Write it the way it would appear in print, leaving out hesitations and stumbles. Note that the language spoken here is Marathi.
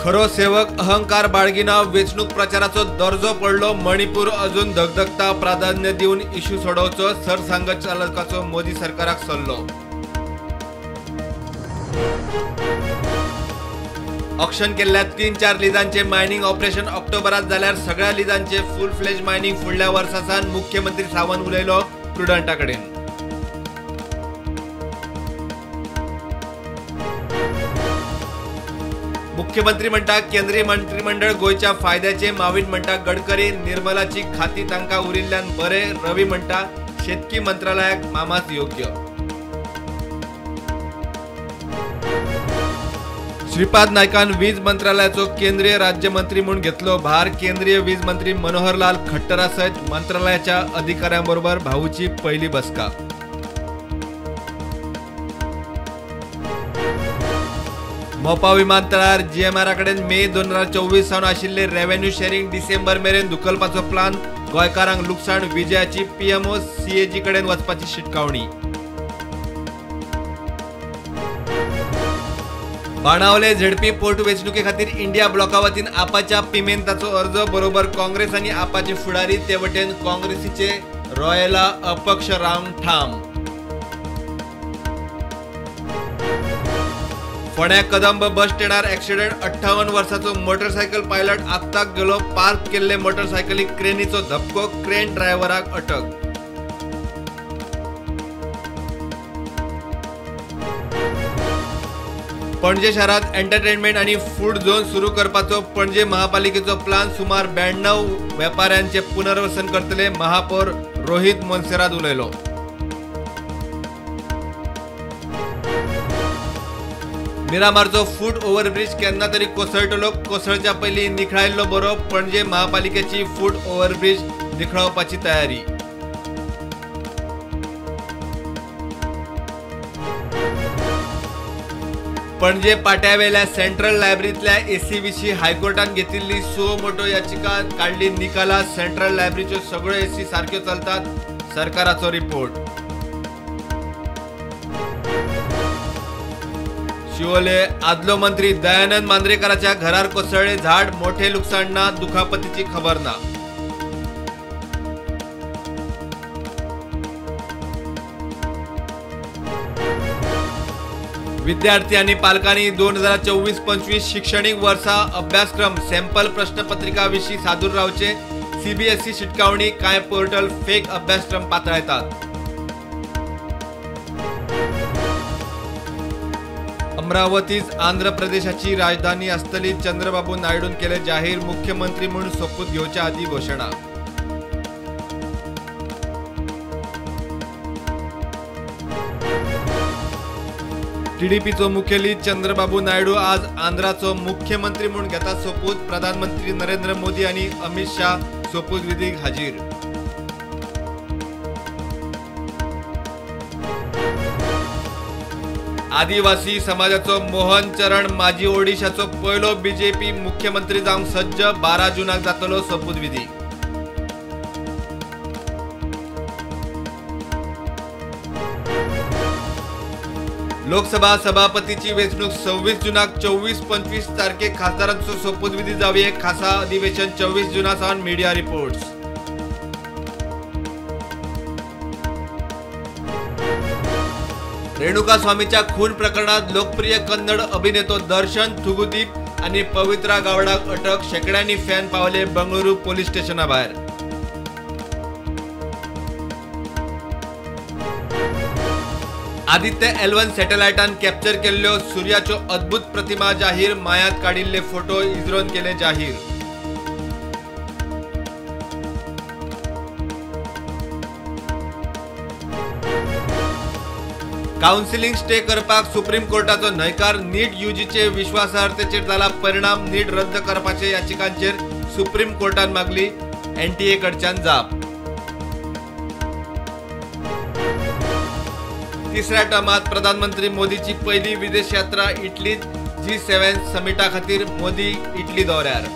खरो सेवक अहंकार बाळगिना वेचणूक प्रचाराचो दर्जो पडलो। मणिपूर अजून धगधगता प्राधान्य दिवन इश्यू सोडवचो सरसंघचालकाचो मोदी सरकाराक सल्लो। ऑक्शन केल्ल्या 3-4 लिजांचे मायनिंग ऑपरेशन ऑक्टोबरात जाल्यार सगळ्या लिजांचे फुल फ्लेज मायनिंग फुडल्या वर्सासान मुख्यमंत्री सावंत उलयलो प्रुडंटाकडेन। मुख्यमंत्री म्हणटा केंद्रीय मंत्रिमंडळ गोयच्या फायद्याचे। माविन म्हणटा गडकरी निर्मलाची खाती तांकां उरिल्ल्यान बरे। रवी म्हणटा शेतकी मंत्रालयाक मामाच योग्य। श्रीपाद नायकान वीज मंत्रालयाचो केंद्रीय राज्यमंत्री म्हणून घेतलो भार। केंद्रीय वीज मंत्री मनोहरलाल खट्टरा सयत मंत्रालयाच्या अधिकाऱ्यांबरोबर भाऊची पहिली बसका। मोपा विमानतळार जीएमआर कडेन मे 2024 सावन आशिल्ले रेव्हेन्यू शेअरिंग डिसेंबर मेरेन धुकलपाचो प्लान। गोंयकारांक लुकसाण विजयाची पीएमओ सीएजी कडेन वचपाची शिटकावणी। बाणावले झेडपी पोर्ट वेचणुके खातीर इंडिया ब्लॉका वतीन आपाच्या पिमेंताचो अर्ज बरोबर काँग्रेस आनी आपाचे फुडारी ते वटेन काँग्रेसीचे रॉयला अपक्ष रावन ठाम। फोंड्या कदंब बस स्टँडार ॲक्सिडेंट 58 वर्साचो मोटरसायकल पायलट आगताक गेलो। पार्क केल्ले मोटरसायकलीक क्रेनीचो धपको, क्रेन ड्रायव्हराक अटक। पणजे शहरात एंटरटेनमेंट आणि फूड झोन सुरू करपाचो पणजे महापालिकेचो प्लान। सुमार 92 वेपाऱ्यांचे पुनर्वसन करतले। महापौर रोहित मोन्सेरात उलयलो। मिरामारचो फूट ओव्हरब्रिज केन्ना तरी कोसळटलो। कोसळच्या पयलीं निखळायल्लो बरो। पणजे महापालिकेची फूट ओव्हरब्रिज निखळावपाची तयारी। पणजे पाट्यावेल्या सेंट्रल लायब्ररीतल्या एसी विशीं हायकोर्टान घेतिल्ली सुओ मोटो याचिका काढली निकाला। सेंट्रल लायब्ररीच्यो सगळ्यो एसी सारक्यो चलतात सरकाराचो रिपोर्ट। शिवोले आदलो मंत्री दयानंद मांद्रेकराच्या घरार कोसळ्ळे झाड। मोठे लुकसाण ना, दुखापतीची खबर ना। विद्यार्थी आणि पालकांनी 2024-25 शिक्षणिक वर्सा अभ्यासक्रम सॅम्पल प्रश्नपत्रिका विशीं सादूर रावचे। सीबीएसई शिटकावणी कांय पोर्टल फेक अभ्यासक्रम पातळयतात। अमरावतीच आंध्र प्रदेशाची राजधानी असतली। चंद्रबाबू नायडून केले जाहीर। मुख्यमंत्री म्हणून सोपूत घेवच्या आधी घोषणा। टीडीपीचो मुखेली चंद्रबाबू नायडू आज आंध्राचो मुख्यमंत्री म्हणून घेता सोपूत। प्रधानमंत्री नरेंद्र मोदी आणि अमित शाह सोपूत विधीक हाजीर। आदिवासी समाजाचो मोहन चरण माजी ओडिशाचो पयलो बीजेपी मुख्यमंत्री जावंक सज्ज। 12 जूनाक जातलो सोपूत विधी। लोकसभा सभापतीची वेचणूक 26 जूनाक 24-25 तारखेक खासदारांचो सोपूत विधी जावये। खासा अधिवेशन 24 जूना सावन मीडिया रिपोर्ट्स। रेणुका स्वामीच्या खून प्रकरणात लोकप्रिय कन्नड अभिनेतो दर्शन थुगुदीप आणि पवित्रा गावडाक अटक। शेकड्यांनी फॅन पावले बंगळुरू पोलीस स्टेशना भायर। आदित्य L1 सॅटेलायटान कॅप्चर केल्ल्यो सूर्याच्यो अद्भुत प्रतिमा जाहीर। मायात काडिल्ले फोटो इस्रोन केले जाहीर। काउन्सिलिंग स्टे करपाक सुप्रीम कोर्टाचो न्हयकार। नीट यूजीचे विश्वासार्हतेचेर जाला परिणाम। नीट रद्द करपाचे याचिकांचेर सुप्रीम कोर्टान मागली एनटीए कडच्यान जाप। तिसऱ्या टर्मात प्रधानमंत्री मोदीची पहिली विदेश यात्रा इटलीत। G7 समिटा खातीर मोदी इटली दौऱ्यार।